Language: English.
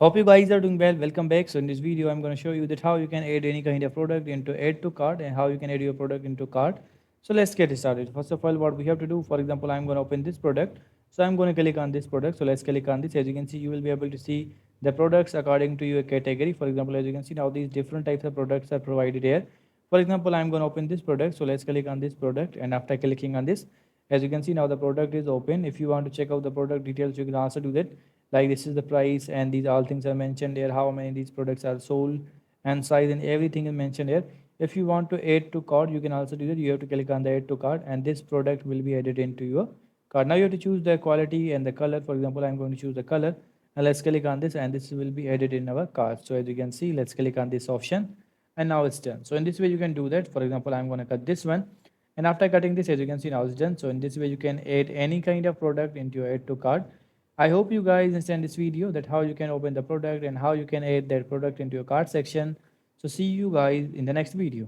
Hope you guys are doing well. Welcome back. So in this video, I'm going to show you that how you can add any kind of product into add to cart and how you can add your product into cart. So let's get started. First of all, what we have to do, for example, I'm going to open this product. So I'm going to click on this product. So let's click on this. As you can see, you will be able to see the products according to your category. For example, as you can see now, these different types of products are provided here. For example, I'm going to open this product. So let's click on this product, and after clicking on this, as you can see now the product is open. If you want to check out the product details, you can also do that. Like this is the price, and these all things are mentioned here, how many these products are sold, and size, and everything is mentioned here. If you want to add to cart, you can also do that. You have to click on the add to cart, and this product will be added into your cart. Now you have to choose the quality and the color. For example, I'm going to choose the color, and let's click on this, and this will be added in our cart. So as you can see, let's click on this option, and now it's done. So in this way you can do that. For example, I'm going to cut this one, and after cutting this, as you can see now it's done. So in this way you can add any kind of product into your add to cart. I hope you guys understand this video, that how you can open the product and how you can add that product into your cart section. So see you guys in the next video.